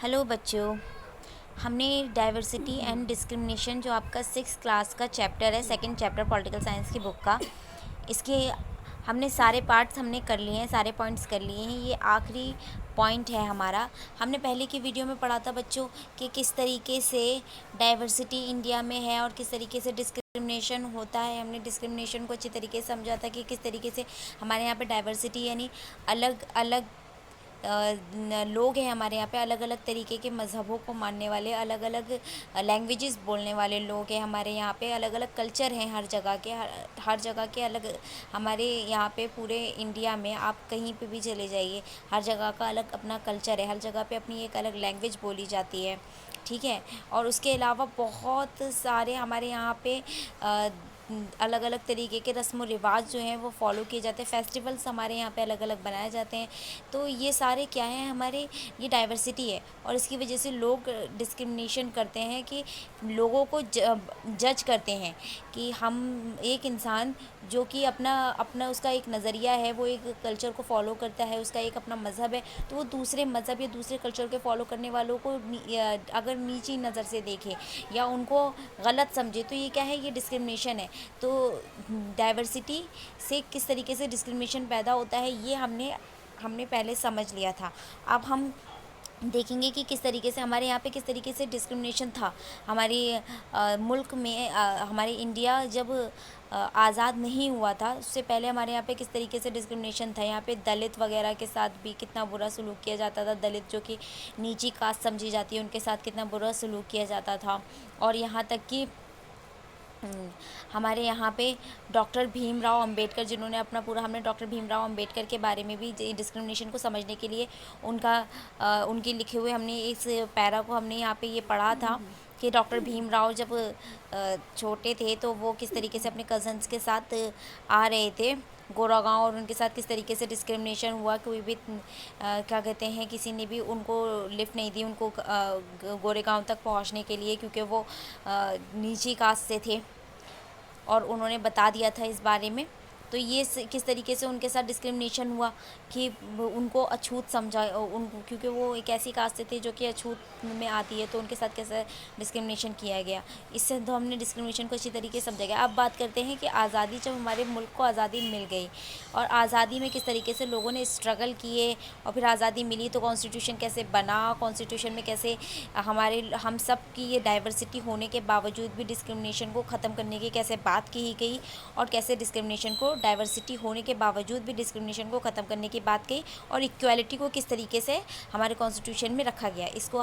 Hello बच्चों। हमने diversity and discrimination जो आपका 6th क्लास का चैप्टर है, सेकंड चैप्टर पॉलिटिकल साइंस की बुक का, इसके हमने सारे पार्ट्स हमने कर लिए हैं, सारे पॉइंट्स कर लिए हैं। ये आखिरी पॉइंट है हमारा। हमने पहले की वीडियो में पढ़ा था बच्चों कि किस तरीके से डाइवर्सिटी इंडिया में है और किस तरीके से डिस्क्रिमिनेशन होता है। हमने डिस्क्रिमिनेशन को अच्छी तरीके से समझा था कि किस तरीके से हमारे यहाँ पे डाइवर्सिटी यानी अलग अलग लोग हैं हमारे यहाँ पे, अलग अलग तरीके के मज़हबों को मानने वाले, अलग अलग लैंग्वेजेस बोलने वाले लोग हैं हमारे यहाँ पे। अलग अलग कल्चर हैं हर जगह के, हर जगह के अलग। हमारे यहाँ पे पूरे इंडिया में आप कहीं पे भी चले जाइए, हर जगह का अलग अपना कल्चर है, हर जगह पे अपनी एक अलग लैंग्वेज बोली जाती है, ठीक है। और उसके अलावा बहुत सारे हमारे यहाँ पे अलग अलग तरीके के रस्म व रिवाज जो हैं वो फॉलो किए जाते हैं। फेस्टिवल्स हमारे यहाँ पे अलग अलग बनाए जाते हैं। तो ये सारे क्या हैं, हमारे ये डाइवर्सिटी है। और इसकी वजह से लोग डिस्क्रिमिनेशन करते हैं कि लोगों को जज करते हैं कि हम एक इंसान जो कि अपना अपना उसका एक नज़रिया है, वो एक कल्चर को फॉलो करता है, उसका एक अपना मज़हब है, तो वो दूसरे मज़हब या दूसरे कल्चर के फॉलो करने वालों को अगर नीची नज़र से देखे या उनको गलत समझे, तो ये क्या है, ये डिस्क्रिमिनेशन है। तो डाइवर्सिटी से किस तरीके से डिस्क्रिमिनेशन पैदा होता है ये हमने हमने पहले समझ लिया था। अब हम देखेंगे कि किस तरीके से हमारे यहाँ पे किस तरीके से डिस्क्रिमिनेशन था हमारे मुल्क में। हमारे इंडिया जब आज़ाद नहीं हुआ था, उससे पहले हमारे यहाँ पे किस तरीके से डिस्क्रिमिनेशन था। यहाँ पे दलित वगैरह के साथ भी कितना बुरा सलूक किया जाता था। दलित जो कि नीची कास्ट समझी जाती है, उनके साथ कितना बुरा सलूक किया जाता था। और यहाँ तक कि हमारे यहाँ पे डॉक्टर भीमराव अंबेडकर, जिन्होंने अपना पूरा, हमने डॉक्टर भीमराव अंबेडकर के बारे में भी डिस्क्रिमिनेशन को समझने के लिए उनके लिखे हुए हमने इस पैरा को हमने यहाँ पे ये पढ़ा था कि डॉक्टर भीमराव जब छोटे थे तो वो किस तरीके से अपने कज़न्स के साथ आ रहे थे गोरागांव, और उनके साथ किस तरीके से डिस्क्रिमिनेशन हुआ। कोई भी क्या कहते हैं, किसी ने भी उनको लिफ्ट नहीं दी उनको गोरेगांव तक पहुंचने के लिए, क्योंकि वो नीची कास्ट से थे और उन्होंने बता दिया था इस बारे में। तो ये किस तरीके से उनके साथ डिस्क्रिमिनेशन हुआ कि उनको अछूत समझा, उनको, क्योंकि वो एक ऐसी कास्ट से थे जो कि अछूत में आती है, तो उनके साथ कैसे डिस्क्रिमिनेशन किया गया। इससे तो हमने डिस्क्रिमिनेशन को अच्छी तरीके से समझा गया। अब बात करते हैं कि आज़ादी, जब हमारे मुल्क को आज़ादी मिल गई और आज़ादी में किस तरीके से लोगों ने स्ट्रगल किए और फिर आज़ादी मिली, तो कॉन्स्टिट्यूशन कैसे बना, कॉन्स्टिट्यूशन में कैसे हम सब की ये डाइवर्सिटी होने के बावजूद भी डिस्क्रिमिनेशन को ख़त्म करने की कैसे बात की गई, और कैसे डिस्क्रिमिनेशन को, डाइवर्सिटी होने के बावजूद भी डिस्क्रिमिनेशन को ख़त्म करने की बात कही, और इक्वालिटी को किस तरीके से हमारे कॉन्स्टिट्यूशन में रखा गया। इसको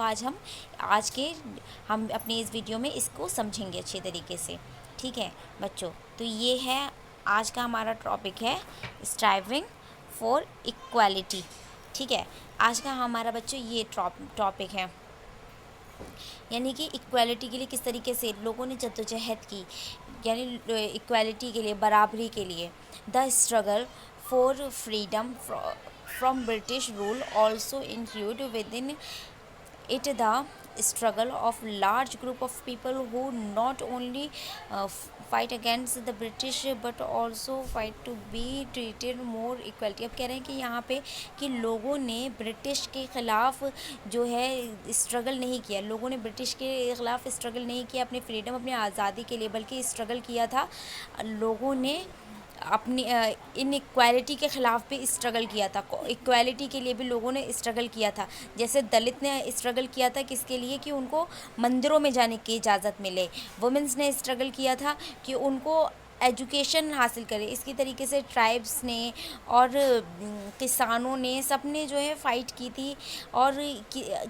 हम अपनी इस वीडियो में इसको समझेंगे अच्छे तरीके से, ठीक है बच्चों। तो ये है आज का हमारा टॉपिक है, स्ट्राइविंग फॉर इक्वालिटी, ठीक है। आज का हमारा बच्चों ये टॉपिक है, यानी कि इक्वालिटी के लिए किस तरीके से लोगों ने जद्दोजहद की, यानी इक्वालिटी के लिए, बराबरी के लिए। The struggle for freedom from British rule also include with in it the struggle of large group of people who not only fight against the British but also fight to be treated more equality। अब कह रहे हैं कि यहाँ पे कि लोगों ने ब्रिटिश के ख़िलाफ़ जो है स्ट्रगल नहीं किया, लोगों ने ब्रिटिश के ख़िलाफ़ स्ट्रगल नहीं किया अपने फ्रीडम, अपनी आज़ादी के लिए, बल्कि स्ट्रगल किया था लोगों ने अपनी इन इक्वालिटी के ख़िलाफ़ भी स्ट्रगल किया था। इक्वालिटी के लिए भी लोगों ने स्ट्रगल किया था। जैसे दलित ने स्ट्रगल किया था किसके लिए, कि उनको मंदिरों में जाने की इजाज़त मिले। वुमेंस ने स्ट्रगल किया था कि उनको एजुकेशन हासिल करें। इसकी तरीके से ट्राइब्स ने और किसानों ने, सब ने जो है फ़ाइट की थी। और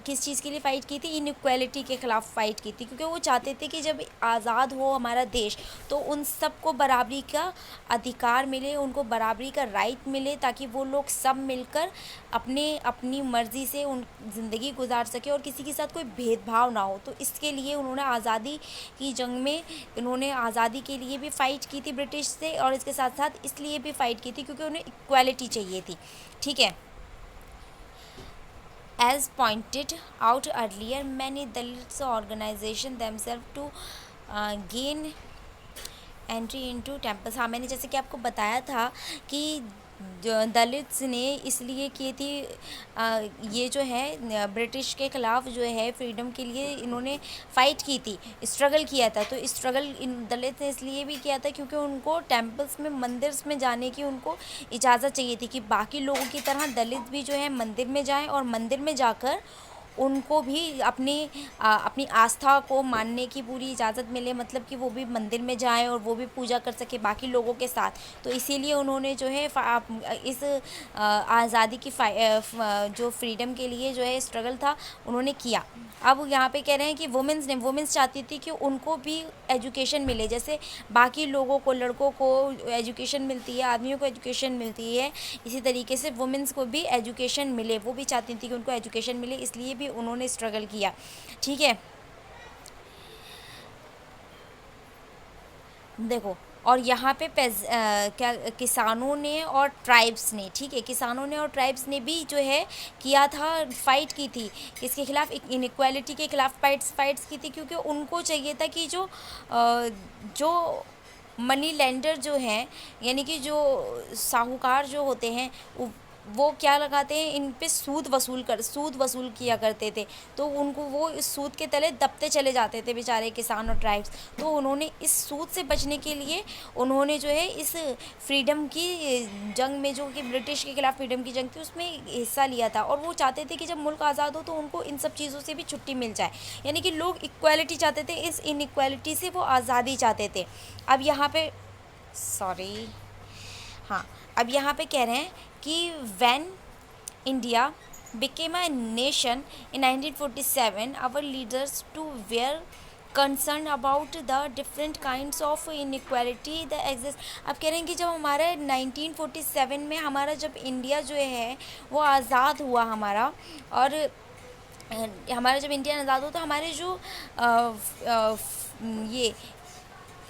किस चीज़ के लिए फ़ाइट की थी, इनइक्वालिटी के ख़िलाफ़ फ़ाइट की थी, क्योंकि वो चाहते थे कि जब आज़ाद हो हमारा देश तो उन सबको बराबरी का अधिकार मिले, उनको बराबरी का राइट मिले, ताकि वो लोग सब मिलकर अपनी मर्ज़ी से उन ज़िंदगी गुजार सके और किसी के साथ कोई भेदभाव ना हो। तो इसके लिए उन्होंने आज़ादी की जंग में, इन्होंने आज़ादी के लिए भी फ़ाइट की थी ब्रिटिश से, और इसके साथ साथ इसलिए भी फ़ाइट की थी क्योंकि उन्हें इक्वालिटी चाहिए थी, ठीक है। As pointed out earlier, many Dalits organization themselves to gain entry into temples. हाँ, मैंने जैसे कि आपको बताया था कि जो दलित्स ने इसलिए की थी, ये जो है ब्रिटिश के ख़िलाफ़ जो है फ्रीडम के लिए इन्होंने फ़ाइट की थी, स्ट्रगल किया था। तो स्ट्रगल इन दलित ने इसलिए भी किया था क्योंकि उनको टेम्पल्स में, मंदिर्स में जाने की उनको इजाज़त चाहिए थी कि बाकी लोगों की तरह दलित भी जो है मंदिर में जाएं और मंदिर में जाकर उनको भी अपनी आस्था को मानने की पूरी इजाज़त मिले, मतलब कि वो भी मंदिर में जाएं और वो भी पूजा कर सके बाकी लोगों के साथ। तो इसीलिए उन्होंने जो है इस आज़ादी की जो फ्रीडम के लिए जो है स्ट्रगल था उन्होंने किया। अब यहाँ पे कह रहे हैं कि वुमेंस चाहती थी कि उनको भी एजुकेशन मिले, जैसे बाकी लोगों को, लड़कों को एजुकेशन मिलती है, आदमियों को एजुकेशन मिलती है, इसी तरीके से वुमेंस को भी एजुकेशन मिले। वो भी चाहती थी कि उनको एजुकेशन मिले, इसलिए भी उन्होंने स्ट्रगल किया। ठीक है, देखो, और यहाँ पे क्या किसानों ने और ट्राइब्स ने, ठीक है, किसानों ने और ट्राइब्स ने भी जो है किया था, फाइट की थी, किसके खिलाफ, इनइक्वालिटी के खिलाफ फाइट्स की थी, क्योंकि उनको चाहिए था कि जो मनी लेंडर जो हैं, यानी कि जो साहूकार जो होते हैं, वो क्या लगाते हैं, इन पे सूद वसूल किया करते थे। तो उनको वो इस सूद के तले दबते चले जाते थे बेचारे किसान और ट्राइब्स। तो उन्होंने इस सूद से बचने के लिए उन्होंने जो है इस फ्रीडम की जंग में, जो कि ब्रिटिश के खिलाफ फ्रीडम की जंग थी, उसमें हिस्सा लिया था। और वो चाहते थे कि जब मुल्क आज़ाद हो तो उनको इन सब चीज़ों से भी छुट्टी मिल जाए, यानी कि लोग इक्वालिटी चाहते थे, इस इनइक्वालिटी से वो आज़ादी चाहते थे। अब यहाँ पे सॉरी हाँ, अब यहाँ पे कह रहे हैं कि when India became a nation in 1947, our leaders too were concerned about the different kinds of inequality that exist। अब कह रहे हैं कि जब हमारे 1947 में हमारा जब इंडिया जो है वो आज़ाद हुआ हमारा, और हमारा जब इंडिया आज़ाद हुआ तो हमारे जो ये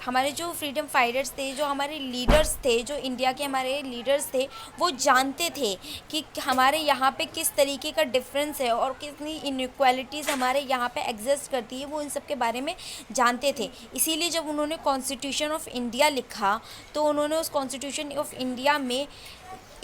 हमारे जो फ्रीडम फाइटर्स थे, जो हमारे लीडर्स थे, जो इंडिया के हमारे लीडर्स थे, वो जानते थे कि हमारे यहाँ पे किस तरीके का डिफरेंस है और कितनी इनइक्वालिटीज़ हमारे यहाँ पे एग्जिस्ट करती है, वो इन सब के बारे में जानते थे। इसीलिए जब उन्होंने कॉन्स्टिट्यूशन ऑफ इंडिया लिखा तो उन्होंने उस कॉन्स्टिट्यूशन ऑफ इंडिया में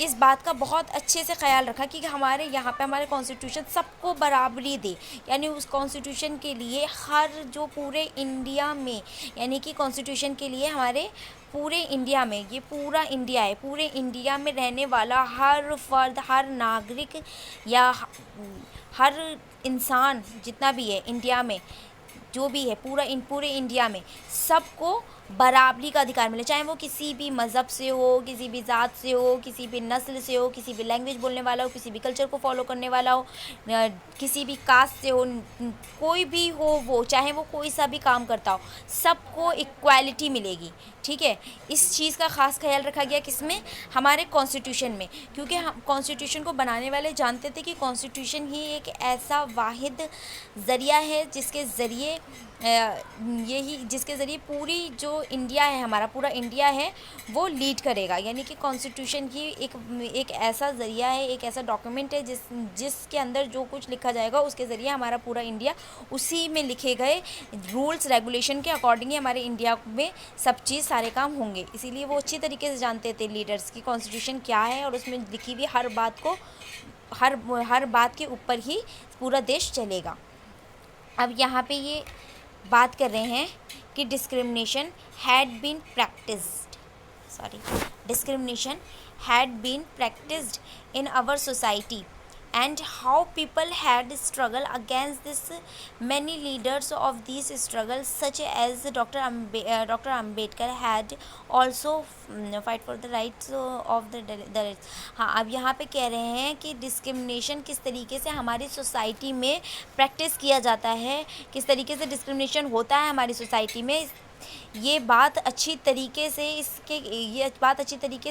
इस बात का बहुत अच्छे से ख्याल रखा कि हमारे यहाँ पे हमारे कॉन्स्टिट्यूशन सबको बराबरी दे, यानी उस कॉन्स्टिट्यूशन के लिए हर जो पूरे इंडिया में, यानी कि कॉन्स्टिट्यूशन के लिए हमारे पूरे इंडिया में, ये पूरा इंडिया है, पूरे इंडिया में रहने वाला हर फर्द, हर नागरिक या हर इंसान जितना भी है इंडिया में, जो भी है पूरे इंडिया में सबको बराबरी का अधिकार मिले, चाहे वो किसी भी मज़हब से हो, किसी भी ज़ात से हो, किसी भी नस्ल से हो, किसी भी लैंग्वेज बोलने वाला हो, किसी भी कल्चर को फॉलो करने वाला हो, किसी भी कास्ट से हो, कोई भी हो, वो चाहे वो कोई सा भी काम करता हो, सबको इक्वालिटी मिलेगी। ठीक है, इस चीज़ का ख़ास ख्याल रखा गया किसमें, हमारे कॉन्स्टिट्यूशन में, क्योंकि हम कॉन्स्टिट्यूशन को बनाने वाले जानते थे कि कॉन्स्टिट्यूशन ही एक ऐसा वाहिद ज़रिया है जिसके ज़रिए जिसके ज़रिए पूरी जो इंडिया है, हमारा पूरा इंडिया है, वो लीड करेगा। यानी कि कॉन्स्टिट्यूशन ही एक ऐसा ज़रिया है, एक ऐसा डॉक्यूमेंट है जिसके अंदर जो कुछ लिखा जाएगा उसके ज़रिए हमारा पूरा इंडिया, उसी में लिखे गए रूल्स रेगुलेशन के अकॉर्डिंग ही हमारे इंडिया में सब चीज़, सारे काम होंगे। इसीलिए वो अच्छी तरीके से जानते थे लीडर्स की कॉन्स्टिट्यूशन क्या है, और उसमें लिखी हुई हर बात को, हर बात के ऊपर ही पूरा देश चलेगा। अब यहाँ पे ये बात कर रहे हैं कि discrimination had been practised in our society and how people had struggled against this. Many leaders of these struggles such as Dr. Ambedkar had also fight for the rights of the Dalits। हाँ, अब यहाँ पे कह रहे हैं कि discrimination किस तरीके से हमारी सोसाइटी में प्रैक्टिस किया जाता है, किस तरीके से डिस्क्रिमिनेशन होता है हमारी सोसाइटी में, ये बात अच्छी तरीके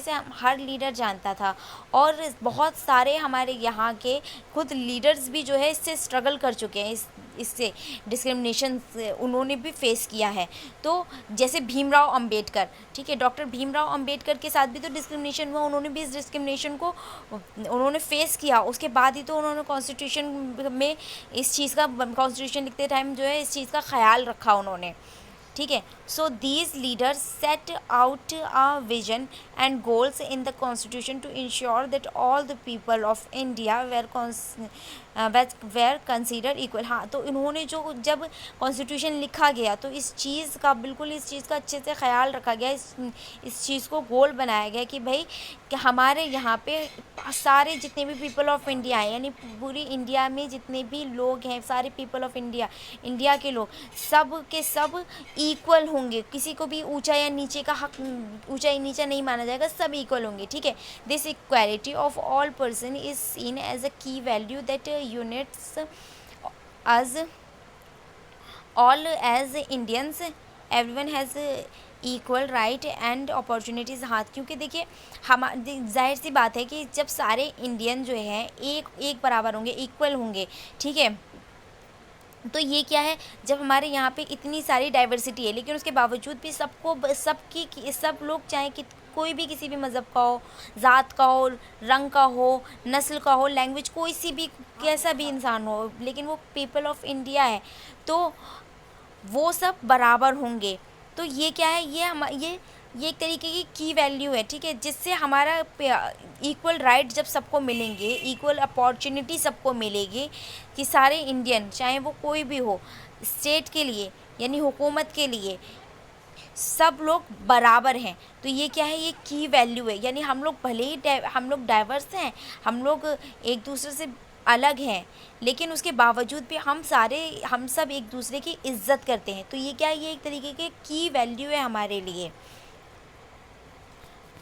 से हर लीडर जानता था। और बहुत सारे हमारे यहाँ के खुद लीडर्स भी जो है इससे स्ट्रगल कर चुके हैं, इससे डिस्क्रिमिनेशन उन्होंने भी फेस किया है। तो जैसे भीमराव अंबेडकर, ठीक है, डॉक्टर भीमराव अंबेडकर के साथ भी तो डिस्क्रिमिनेशन हुआ, उन्होंने भी इस डिस्क्रिमिनेशन को उन्होंने फेस किया, उसके बाद ही तो उन्होंने कॉन्स्टिट्यूशन में इस चीज़ का, कॉन्स्टिट्यूशन लिखते टाइम जो है इस चीज़ का ख्याल रखा उन्होंने। ठीक है। So these leaders set out a vision and goals in the constitution to ensure that all the people of India were consider equal. हाँ, तो इन्होंने जो जब कॉन्स्टिट्यूशन लिखा गया तो इस चीज़ का बिल्कुल इस चीज़ का अच्छे से ख्याल रखा गया, इस चीज़ को गोल बनाया गया कि भाई कि हमारे यहाँ पे सारे जितने भी पीपल ऑफ इंडिया हैं, यानी पूरी इंडिया में जितने भी लोग हैं, सारे पीपल ऑफ इंडिया के लोग सब के सब इक्वल होंगे, किसी को भी ऊंचा या नीचे का हक, ऊंचा या नीचा नहीं माना जाएगा, सब इक्वल होंगे, ठीक है। This equality of all person is seen as a key value that unites us all as Indians, everyone has equal right and opportunities. हाँ, क्योंकि देखिए हम जाहिर सी बात है कि जब सारे इंडियन जो हैं एक बराबर होंगे, इक्वल होंगे, ठीक है। तो ये क्या है, जब हमारे यहाँ पे इतनी सारी डाइवर्सिटी है लेकिन उसके बावजूद भी सब लोग चाहे कि कोई भी किसी भी मज़हब का हो, ज़ात का हो, रंग का हो, नस्ल का हो, लैंग्वेज, कोई सी भी कैसा भी इंसान हो, लेकिन वो पीपल ऑफ इंडिया है तो वो सब बराबर होंगे। तो ये क्या है, ये एक तरीके की वैल्यू है, ठीक है, जिससे हमारा इक्वल राइट जब सबको मिलेंगे, इक्वल अपॉर्चुनिटी सबको मिलेगी कि सारे इंडियन चाहे वो कोई भी हो, स्टेट के लिए यानी हुकूमत के लिए सब लोग बराबर हैं। तो ये क्या है, ये की वैल्यू है, यानी हम लोग भले ही हम लोग डाइवर्स हैं, हम लोग एक दूसरे से अलग हैं, लेकिन उसके बावजूद भी हम सब एक दूसरे की इज्जत करते हैं। तो ये क्या है, ये एक तरीके के की वैल्यू है हमारे लिए।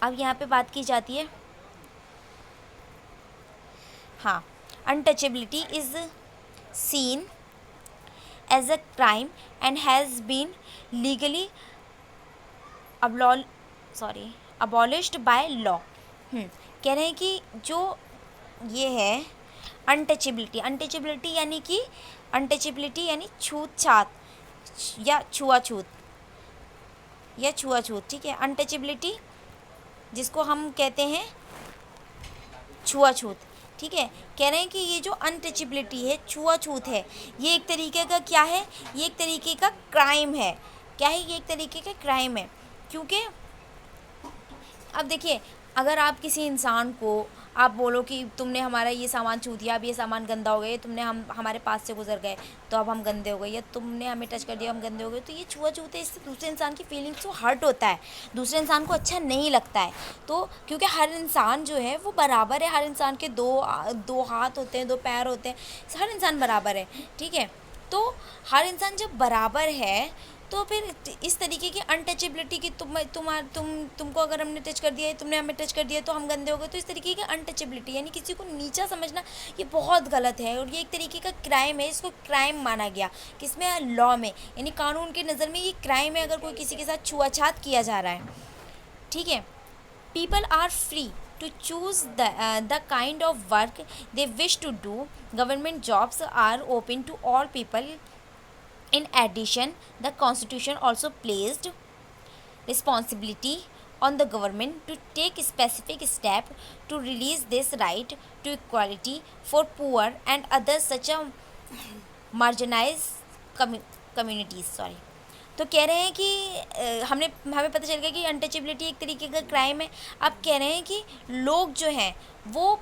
अब यहाँ पे बात की जाती है, हाँ, untouchability is seen as a crime and has been legally abolished by law. कह रहे हैं कि जो ये है अनटचेबिलिटी यानी छूत-छात या छुआछूत, ठीक है। अनटचेबिलिटी जिसको हम कहते हैं छुआछूत, ठीक है। कह रहे हैं कि ये जो अनटचेबिलिटी है, छुआछूत है, ये एक तरीके का क्या है, ये एक तरीके का क्राइम है। क्या है, ये एक तरीके का क्राइम है, क्योंकि अब देखिए अगर आप किसी इंसान को आप बोलो कि तुमने हमारा ये सामान छू दिया, अब ये सामान गंदा हो गया, तुमने हमारे पास से गुजर गए तो अब हम गंदे हो गए, या तुमने हमें टच कर दिया हम गंदे हो गए, तो ये छुआछूत है। इससे दूसरे इंसान की फीलिंग्स को हर्ट होता है, दूसरे इंसान को अच्छा नहीं लगता है। तो क्योंकि हर इंसान जो है वो बराबर है, हर इंसान के दो हाथ होते हैं, दो पैर होते हैं, हर इंसान बराबर है, ठीक है। तो हर इंसान जब बराबर है तो फिर इस तरीके की अनटचेबिलिटी की तुमको अगर हमने टच कर दिया है, तुमने हमें टच कर दिया तो हम गंदे हो गए, तो इस तरीके की अनटचेबिलिटी यानी किसी को नीचा समझना, ये बहुत गलत है और ये एक तरीके का क्राइम है। इसको क्राइम माना गया किसमें, लॉ में, यानी कानून के नज़र में ये क्राइम है अगर कोई किसी के साथ छुआछात किया जा रहा है, ठीक है। People are free to choose the kind of work they wish to do. Government jobs are open to all people. In addition, the Constitution also placed responsibility on the government to take specific step to release this right to equality for poor and others such a marginalized communities. तो कह रहे हैं कि हमें पता चल गया कि अनटचेबिलिटी एक तरीके का क्राइम है। अब कह रहे हैं कि लोग जो हैं वो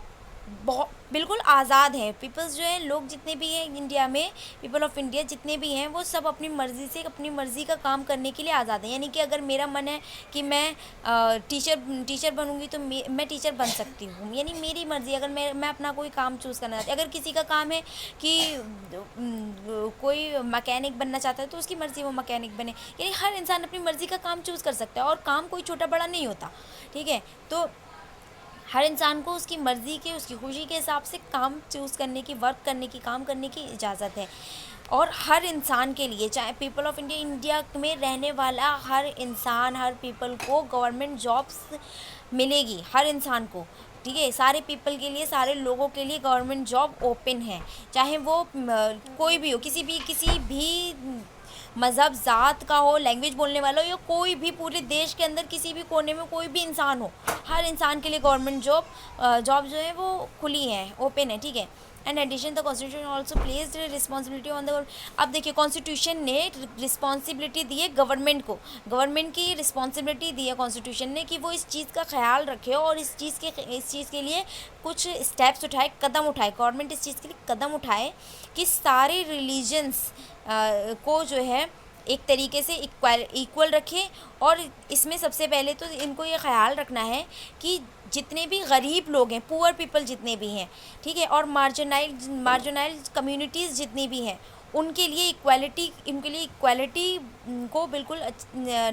बिल्कुल आज़ाद हैं, पीपल्स जो हैं, लोग जितने भी हैं इंडिया में, पीपल ऑफ इंडिया जितने भी हैं वो सब अपनी मर्ज़ी से अपनी मर्ज़ी का काम करने के लिए आज़ाद हैं। यानी कि अगर मेरा मन है कि मैं टीचर बनूंगी तो मैं टीचर बन सकती हूँ, यानी मेरी मर्ज़ी। अगर मैं अपना कोई काम चूज़ करना चाहती, अगर किसी का काम है कि कोई मकैनिक बनना चाहता है तो उसकी मर्ज़ी वो मकैनिक बने, यानी हर इंसान अपनी मर्ज़ी का काम चूज़ कर सकता है और काम कोई छोटा बड़ा नहीं होता, ठीक है। तो हर इंसान को उसकी मर्ज़ी के, उसकी खुशी के हिसाब से काम चूज़ करने की, वर्क करने की, काम करने की इजाज़त है। और हर इंसान के लिए, चाहे पीपल ऑफ इंडिया में रहने वाला हर इंसान, हर पीपल को गवर्नमेंट जॉब्स मिलेगी, हर इंसान को, ठीक है। सारे पीपल के लिए, सारे लोगों के लिए गवर्नमेंट जॉब ओपन है, चाहे वो कोई भी हो, किसी भी मज़हब, ज़ात का हो, लैंग्वेज बोलने वाला हो, या कोई भी पूरे देश के अंदर किसी भी कोने में कोई भी इंसान हो, हर इंसान के लिए गवर्नमेंट जॉब जो है वो खुली है, ओपन है, ठीक है। And addition the constitution also place responsibility on the. अब देखिए कॉन्स्टिट्यूशन ने रिस्पॉन्सिबिलिटी दी है गवर्नमेंट को, गवर्नमेंट की रिस्पॉन्सिबिलिटी दी है कॉन्स्टिट्यूशन ने कि वो इस चीज़ का ख्याल रखे और इस चीज़ के लिए कुछ स्टेप्स उठाए, कदम उठाए, गवर्नमेंट इस चीज़ के लिए कदम उठाए कि सारे रिलीजन्स को जो है एक तरीके से इक्वल रखें। और इसमें सबसे पहले तो इनको ये ख्याल रखना है कि जितने भी गरीब लोग हैं, पुअर पीपल जितने भी हैं, ठीक है, और मार्जिनाइज कम्युनिटीज़ जितनी भी हैं, उनके लिए इक्वालिटी को बिल्कुल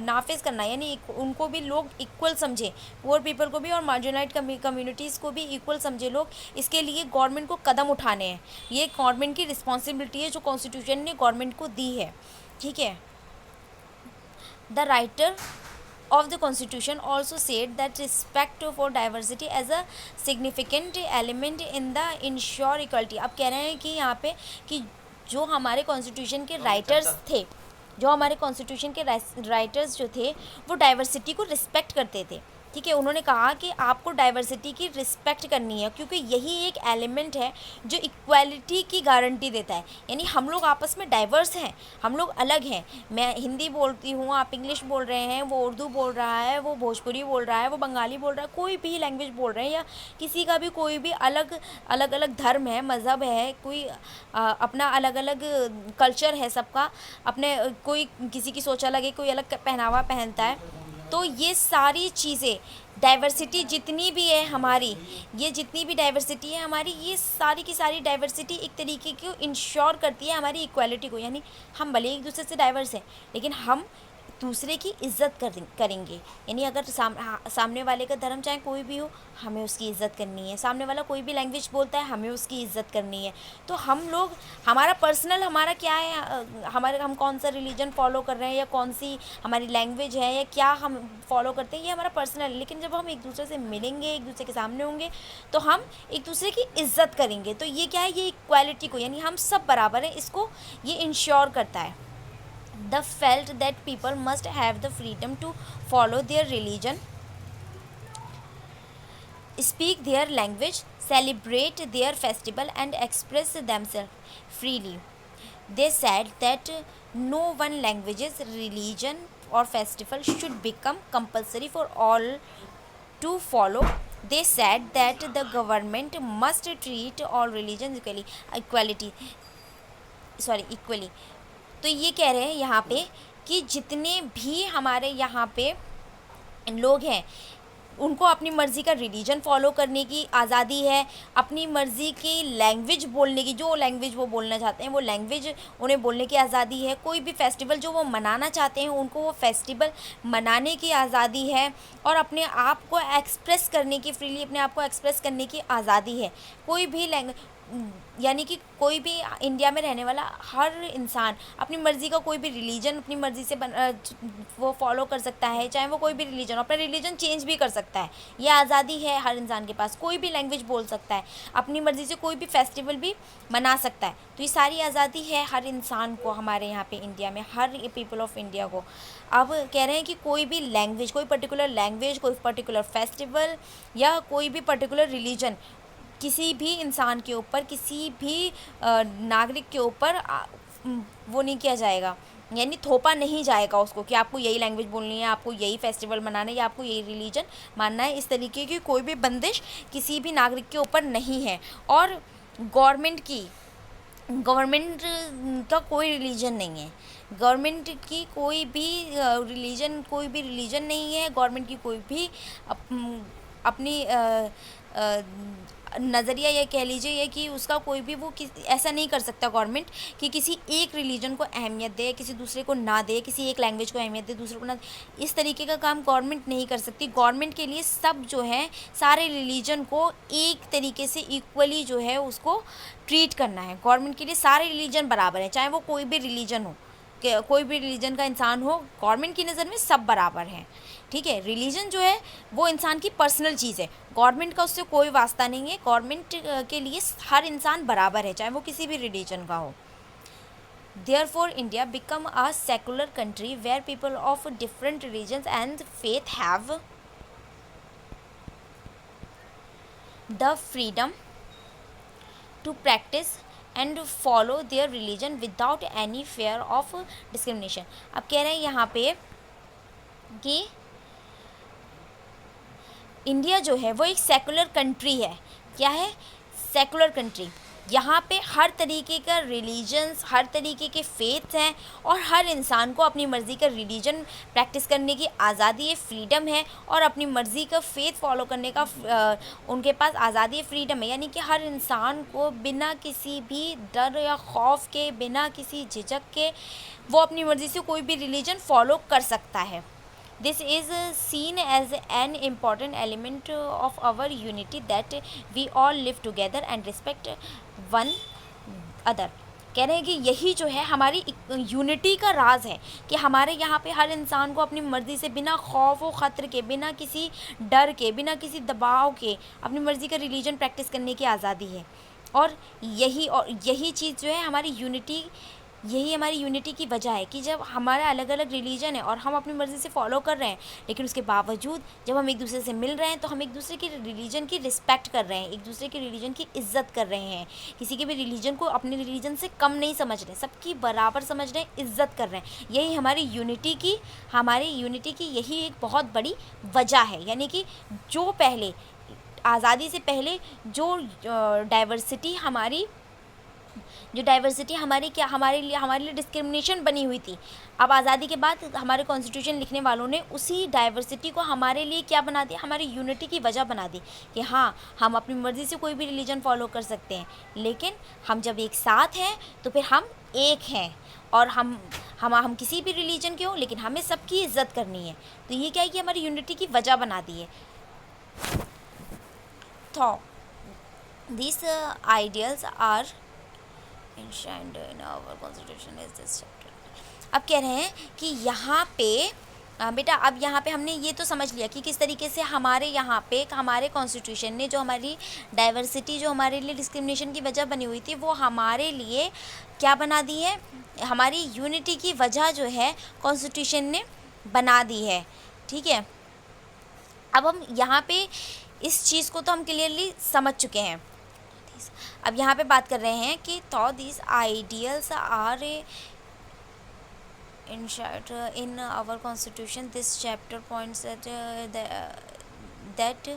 नाफिज करना है, यानी उनको भी लोग इक्वल समझें, पुअर पीपल को भी और मार्जिनाइज कम्युनिटीज़ को भी इक्वल समझे लोग। इसके लिए गवर्नमेंट को कदम उठाने हैं, ये गवर्नमेंट की रिस्पॉन्सिबिलिटी है जो कॉन्स्टिट्यूशन ने गवर्नमेंट को दी है, ठीक है। The writer of the constitution also said that respect for diversity as a significant element in the ensure equality। अब कह रहे हैं कि यहाँ पे कि जो हमारे कॉन्स्टिट्यूशन के राइटर्स थे, जो हमारे कॉन्स्टिट्यूशन के राइटर्स जो थे वो डाइवर्सिटी को रिस्पेक्ट करते थे, ठीक है। उन्होंने कहा कि आपको डाइवर्सिटी की रिस्पेक्ट करनी है क्योंकि यही एक एलिमेंट है जो इक्वालिटी की गारंटी देता है। यानी हम लोग आपस में डाइवर्स हैं, हम लोग अलग हैं। मैं हिंदी बोलती हूँ, आप इंग्लिश बोल रहे हैं, वो उर्दू बोल रहा है, वो भोजपुरी बोल रहा है, वो बंगाली बोल रहा है, कोई भी लैंग्वेज बोल रहे हैं, या किसी का भी कोई भी अलग अलग धर्म है, मज़हब है, कोई अपना अलग अलग कल्चर है सबका, अपने कोई किसी की सोच अलग है, कोई अलग पहनावा पहनता है। तो ये सारी चीज़ें डाइवर्सिटी जितनी भी है हमारी, ये जितनी भी डाइवर्सिटी है हमारी, ये सारी की सारी डाइवर्सिटी एक तरीके को इंश्योर करती है हमारी इक्वालिटी को। यानी हम भले एक दूसरे से डाइवर्स हैं लेकिन हम दूसरे की इज़्ज़त करेंगे। यानी अगर सामने वाले का धर्म चाहे कोई भी हो, हमें उसकी इज़्ज़त करनी है। सामने वाला कोई भी लैंग्वेज बोलता है, हमें उसकी इज़्ज़त करनी है। तो हम लोग, हमारा पर्सनल हमारा क्या है, हम कौन सा रिलीजन फॉलो कर रहे हैं या कौन सी हमारी लैंग्वेज है या क्या हम फॉलो करते हैं, ये हमारा पर्सनल है। लेकिन जब हम एक दूसरे से मिलेंगे, एक दूसरे के सामने होंगे, तो हम एक दूसरे की इज़्ज़त करेंगे। तो ये क्या है, ये इक्वालिटी को, यानी हम सब बराबर हैं, इसको ये इंश्योर करता है। The felt that people must have the freedom to follow their religion, speak their language, celebrate their festival and express themselves freely. They said that no one languages, religion or festival should become compulsory for all to follow. They said that the government must treat all religions equally. तो ये कह रहे हैं यहाँ पे कि जितने भी हमारे यहाँ पे लोग हैं उनको अपनी मर्ज़ी का रिलीजन फॉलो करने की आज़ादी है, अपनी मर्ज़ी की लैंग्वेज बोलने की, जो लैंग्वेज वो बोलना चाहते हैं वो लैंग्वेज उन्हें बोलने की आज़ादी है। कोई भी फेस्टिवल जो वो मनाना चाहते हैं उनको वो फेस्टिवल मनाने की आज़ादी है, और अपने आप को एक्सप्रेस करने की, फ्रीली अपने आप को एक्सप्रेस करने की आज़ादी है। कोई भी यानी कि कोई भी इंडिया में रहने वाला हर इंसान अपनी मर्ज़ी का कोई भी रिलीजन अपनी मर्ज़ी से वो फॉलो कर सकता है, चाहे वो कोई भी रिलीजन, अपना रिलीजन चेंज भी कर सकता है। ये आज़ादी है हर इंसान के पास। कोई भी लैंग्वेज बोल सकता है, अपनी मर्ज़ी से कोई भी फेस्टिवल भी मना सकता है। तो ये सारी आज़ादी है हर इंसान को, हमारे यहाँ पे इंडिया में, हर पीपल ऑफ इंडिया को। अब कह रहे हैं कि कोई भी लैंग्वेज, कोई पर्टिकुलर लैंग्वेज, कोई पर्टिकुलर फेस्टिवल या कोई भी पर्टिकुलर रिलीजन किसी भी इंसान के ऊपर, किसी भी नागरिक के ऊपर वो नहीं किया जाएगा, यानी थोपा नहीं जाएगा उसको कि आपको यही लैंग्वेज बोलनी है, आपको यही फेस्टिवल मनाना है या आपको यही रिलीजन मानना है। इस तरीके की कोई भी बंदिश किसी भी नागरिक के ऊपर नहीं है। और गवर्नमेंट का कोई रिलीजन नहीं है, गवर्नमेंट की कोई भी रिलीजन नहीं है। गवर्नमेंट की कोई भी अपनी नज़रिया ये कह लीजिए ये कि उसका कोई भी वो ऐसा नहीं कर सकता गवर्नमेंट कि किसी एक रिलीजन को अहमियत दे, किसी दूसरे को ना दे, किसी एक लैंग्वेज को अहमियत दे, दूसरे को ना दे। इस तरीके का काम गवर्नमेंट नहीं कर सकती। गवर्नमेंट के लिए सब जो है, सारे रिलीजन को एक तरीके से इक्वली जो है उसको ट्रीट करना है। गवर्नमेंट के लिए सारे रिलीजन बराबर हैं, चाहे वो कोई भी रिलीजन हो, कोई भी रिलीजन का इंसान हो, गवर्नमेंट की नज़र में सब बराबर हैं, ठीक है। रिलीजन जो है वो इंसान की पर्सनल चीज़ है, गवर्नमेंट का उससे कोई वास्ता नहीं है। गवर्नमेंट के लिए हर इंसान बराबर है, चाहे वो किसी भी रिलीजन का हो। Therefore, India become a secular country where people of different religions and faith have the freedom to practice and follow their religion without any fear of discrimination. अब कह रहे हैं यहाँ पे कि इंडिया जो है वो एक सेकुलर कंट्री है। क्या है? Secular country. यहाँ पे हर तरीके का रिलीजन्स, हर तरीके के फेथ्स हैं और हर इंसान को अपनी मर्ज़ी का रिलीजन प्रैक्टिस करने की आज़ादी है, फ्रीडम है, और अपनी मर्ज़ी का फेथ फॉलो करने का उनके पास आज़ादी है, फ्रीडम है। यानी कि हर इंसान को बिना किसी भी डर या खौफ के, बिना किसी झिझक के वो अपनी मर्ज़ी से कोई भी रिलीजन फॉलो कर सकता है। This is seen as an important element of our unity, that we all live together and respect one other. कह रहे हैं कि यही जो है हमारी यूनिटी का राज है कि हमारे यहाँ पे हर इंसान को अपनी मर्ज़ी से, बिना खौफ व ख़तर के, बिना किसी डर के, बिना किसी दबाव के अपनी मर्ज़ी का रिलीजन प्रैक्टिस करने की आज़ादी है। और यही चीज़ जो है हमारी यूनिटी, यही हमारी यूनिटी की वजह है कि जब हमारा अलग अलग रिलीजन है और हम अपनी मर्ज़ी से फॉलो कर रहे हैं, लेकिन उसके बावजूद जब हम एक दूसरे से मिल रहे हैं तो हम एक दूसरे के रिलीजन की रिस्पेक्ट कर रहे हैं, एक दूसरे के रिलीजन की इज़्ज़त कर रहे हैं, किसी के भी रिलीजन को अपने रिलीजन से कम नहीं समझ रहे, सबकी बराबर समझ रहे हैं, इज़्ज़त कर रहे हैं। यही हमारी यूनिटी की यही एक बहुत बड़ी वजह है। यानी कि जो पहले आज़ादी से पहले जो डाइवर्सिटी हमारी क्या हमारे लिए डिस्क्रिमिनेशन बनी हुई थी, अब आज़ादी के बाद हमारे कॉन्स्टिट्यूशन लिखने वालों ने उसी डाइवर्सिटी को हमारे लिए क्या बना दिया, हमारी यूनिटी की वजह बना दी कि हाँ, हम अपनी मर्ज़ी से कोई भी रिलीजन फॉलो कर सकते हैं, लेकिन हम जब एक साथ हैं तो फिर हम एक हैं। और हम किसी भी रिलीजन के हों, लेकिन हमें सबकी इज़्ज़त करनी है। तो ये क्या है कि हमारी यूनिटी की वजह बना दी है। तो these ideals are enshrined in our constitution is this chapter. अब कह रहे हैं कि यहाँ पे बेटा, अब यहाँ पे हमने ये तो समझ लिया कि किस तरीके से हमारे यहाँ पे हमारे कॉन्स्टिट्यूशन ने जो हमारी डाइवर्सिटी, जो हमारे लिए डिस्क्रिमिनेशन की वजह बनी हुई थी, वो हमारे लिए क्या बना दी है, हमारी यूनिटी की वजह जो है कॉन्स्टिट्यूशन ने बना दी है। ठीक है, अब हम यहाँ पे इस चीज़ को तो हम क्लियरली समझ चुके हैं। अब यहाँ पे बात कर रहे हैं कि तो this ideals are enshrined in our constitution. This chapter points at that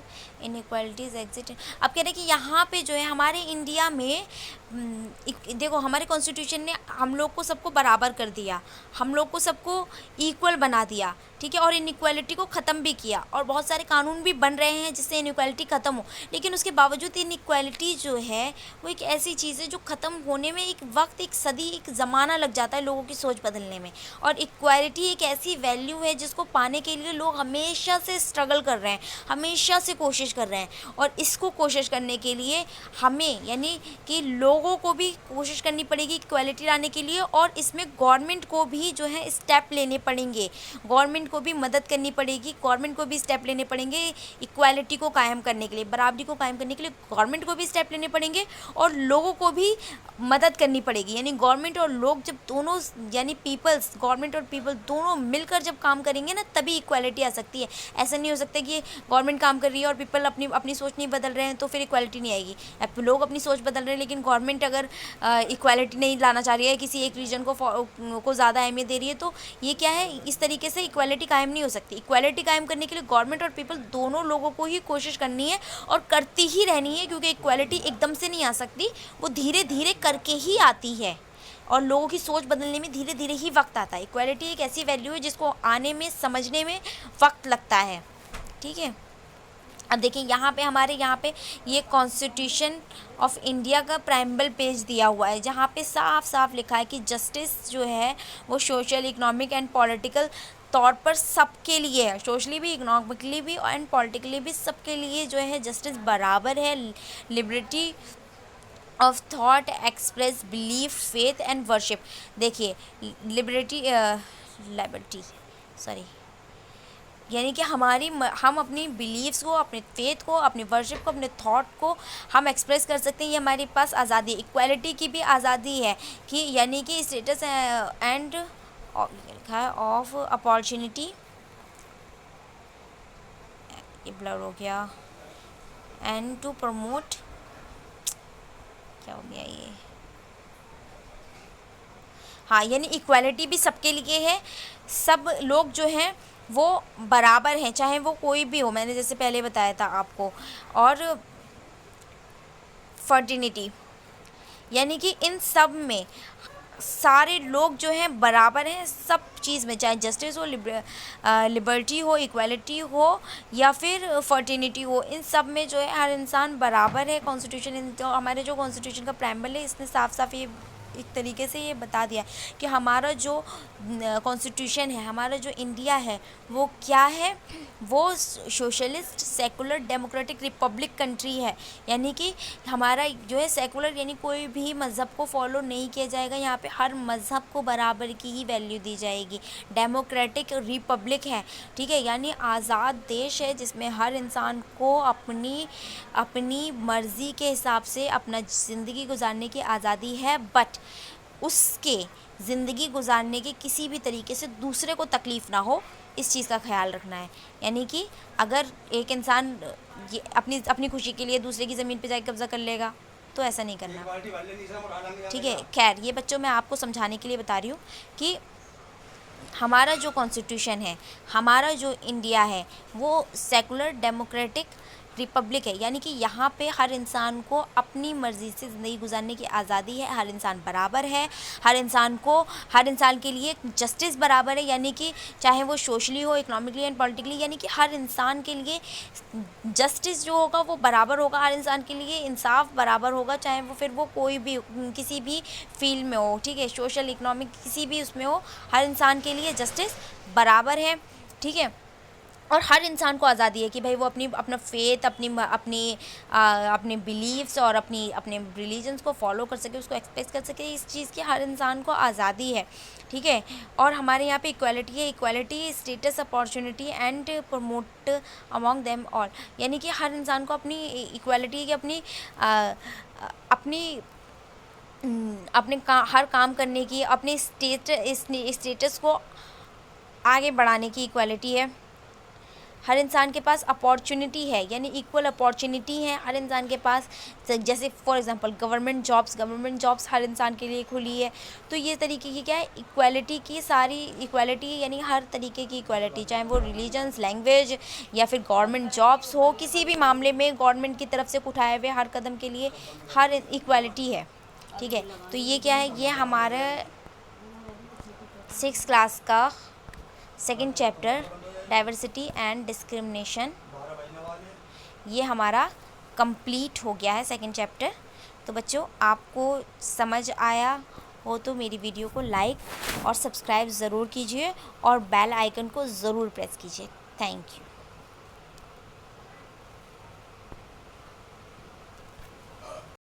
inequalities exist. अब कह रहे हैं कि यहाँ पे जो है हमारे इंडिया में देखो, हमारे कॉन्स्टिट्यूशन ने हम लोग को सबको बराबर कर दिया, हम लोग को सबको इक्वल बना दिया। ठीक है, और इनइक्वालिटी को ख़त्म भी किया, और बहुत सारे कानून भी बन रहे हैं जिससे इनइक्वालिटी ख़त्म हो। लेकिन उसके बावजूद इनइक्वालिटी जो है वो एक ऐसी चीज़ है जो ख़त्म होने में एक वक्त, एक सदी, एक ज़माना लग जाता है लोगों की सोच बदलने में। और इक्वालिटी एक ऐसी वैल्यू है जिसको पाने के लिए लोग हमेशा से स्ट्रगल कर रहे हैं, हमेशा से कोशिश कर रहे हैं। और इसको कोशिश करने के लिए हमें, यानी कि लोगों को भी कोशिश करनी पड़ेगी इक्वालिटी लाने के लिए, और इसमें गवर्नमेंट को भी जो है स्टेप लेने पड़ेंगे, गवर्नमेंट को भी मदद करनी पड़ेगी, गवर्नमेंट को भी स्टेप लेने पड़ेंगे इक्वालिटी को कायम करने के लिए, बराबरी को कायम करने के लिए गवर्नमेंट को भी स्टेप लेने पड़ेंगे, और लोगों को भी मदद करनी पड़ेगी। यानी गवर्नमेंट और लोग जब दोनों, यानी पीपल्स, गवर्नमेंट और पीपल दोनों मिलकर जब काम करेंगे ना, तभी इक्वालिटी आ सकती है। ऐसा नहीं हो सकता कि गवर्नमेंट काम कर रही है और पीपल अपनी सोच नहीं बदल रहे हैं तो फिर इक्वालिटी नहीं आएगी। लोग अपनी सोच बदल रहे हैं लेकिन गवर्नमेंट अगर इक्वालिटी नहीं लाना चाह रही है, किसी एक रीजन को ज़्यादा अहमियत दे रही है, तो ये क्या है, इस तरीके से इक्वालिटी कायम नहीं हो सकती। इक्वालिटी कायम करने के लिए गवर्नमेंट और पीपल दोनों लोगों को ही कोशिश करनी है और करती ही रहनी है, क्योंकि इक्वालिटी एकदम से नहीं आ सकती, वो धीरे धीरे करके ही आती है, और लोगों की सोच बदलने में धीरे धीरे ही वक्त आता है। इक्वालिटी एक ऐसी वैल्यू है जिसको आने में, समझने में वक्त लगता है। ठीक है, अब देखिए यहाँ पे हमारे यहाँ पे ये कॉन्स्टिट्यूशन ऑफ इंडिया का प्राइम्बल पेज दिया हुआ है, जहाँ पे साफ साफ लिखा है कि जस्टिस जो है वो सोशल, इकोनॉमिक एंड पॉलिटिकल तौर पर सबके लिए है, सोशली भी, इकोनॉमिकली भी एंड पॉलिटिकली भी सबके लिए जो है जस्टिस बराबर है। Liberty of thought, express, belief, faith and worship. देखिए लिबर्टी यानी कि हम अपनी बिलीव्स को, अपने फेथ को, अपने वर्शिप को, अपने थॉट को हम एक्सप्रेस कर सकते हैं। ये हमारे पास आज़ादी, इक्वालिटी की भी आज़ादी है कि यानी कि स्टेटस एंड लिखा है ऑफ अपॉर्चुनिटी, ये ब्लर हो गया, एंड टू प्रमोट क्या हो गया ये, हाँ, यानी इक्वालिटी भी सबके लिए है, सब लोग जो हैं वो बराबर हैं, चाहे वो कोई भी हो, मैंने जैसे पहले बताया था आपको। और फर्टिनिटी, यानी कि इन सब में सारे लोग जो हैं बराबर हैं सब चीज़ में, चाहे जस्टिस हो, लिबर्टी हो, इक्वालिटी हो या फिर फर्टिनिटी हो, इन सब में जो है हर इंसान बराबर है। कॉन्स्टिट्यूशन, तो हमारे जो कॉन्स्टिट्यूशन का प्रेम्बल है इसने साफ साफ ये एक तरीके से ये बता दिया कि हमारा जो कॉन्स्टिट्यूशन है, हमारा जो इंडिया है वो क्या है, वो socialist secular democratic Republic country है। यानी कि हमारा जो है सेकुलर, यानी कोई भी मज़हब को फॉलो नहीं किया जाएगा, यहाँ पे हर मज़हब को बराबर की ही वैल्यू दी जाएगी। डेमोक्रेटिक रिपब्लिक है, ठीक है, यानी आज़ाद देश है जिसमें हर इंसान को अपनी अपनी मर्ज़ी के हिसाब से अपना ज़िंदगी गुजारने की आज़ादी है, बट उसके ज़िंदगी गुजारने के किसी भी तरीके से दूसरे को तकलीफ़ ना हो, इस चीज़ का ख्याल रखना है। यानी कि अगर एक इंसान ये अपनी अपनी खुशी के लिए दूसरे की ज़मीन पे जाके कब्ज़ा कर लेगा तो ऐसा नहीं करना, ठीक है। खैर, ये बच्चों मैं आपको समझाने के लिए बता रही हूँ कि हमारा जो कॉन्स्टिट्यूशन है, हमारा जो इंडिया है वो सेकुलर डेमोक्रेटिक रिपब्लिक है, यानी कि यहाँ पे हर इंसान को अपनी मर्ज़ी से ज़िंदगी गुजारने की आज़ादी है, हर इंसान बराबर है, हर इंसान के लिए जस्टिस बराबर है, यानी कि चाहे वो सोशली हो, इकोनॉमिकली एंड पॉलिटिकली, यानी कि हर इंसान के लिए जस्टिस जो होगा वो बराबर होगा, हर इंसान के लिए इंसाफ बराबर होगा, चाहे वो फिर वो कोई भी किसी भी फील्ड में हो, ठीक है, सोशल इकोनॉमिक किसी भी उसमें हो, हर इंसान के लिए जस्टिस बराबर है, ठीक है। और हर इंसान को आज़ादी है कि भाई वो अपना फेथ, अपने बिलीव्स और अपने रिलीजन्स को फॉलो कर सके, उसको एक्सप्रेस कर सके, इस चीज़ की हर इंसान को आज़ादी है, ठीक है। और हमारे यहाँ पे इक्वालिटी है, equality status opportunity and promote among them all, यानी कि हर इंसान को अपनी इक्वालिटी की अपने हर काम करने की, अपने स्टेटस को आगे बढ़ाने की इक्वालिटी है। हर इंसान के पास अपॉर्चुनिटी है, यानी इक्वल अपॉर्चुनिटी है हर इंसान के पास, जैसे फॉर एग्जांपल गवर्नमेंट जॉब्स हर इंसान के लिए खुली है। तो ये तरीके की क्या है, इक्वालिटी की सारी इक्वालिटी, यानी हर तरीके की इक्वालिटी, चाहे वो रिलीजन्स, लैंग्वेज या फिर गवर्नमेंट जॉब्स हो, किसी भी मामले में गवर्नमेंट की तरफ से उठाए हुए हर कदम के लिए हर इक्वालिटी है, ठीक है। तो ये क्या है, ये हमारा 6th क्लास का second chapter diversity and discrimination, ये हमारा कंप्लीट हो गया है सेकंड चैप्टर। तो बच्चों, आपको समझ आया हो तो मेरी वीडियो को लाइक और सब्सक्राइब ज़रूर कीजिए और बेल आइकन को ज़रूर प्रेस कीजिए। Thank you.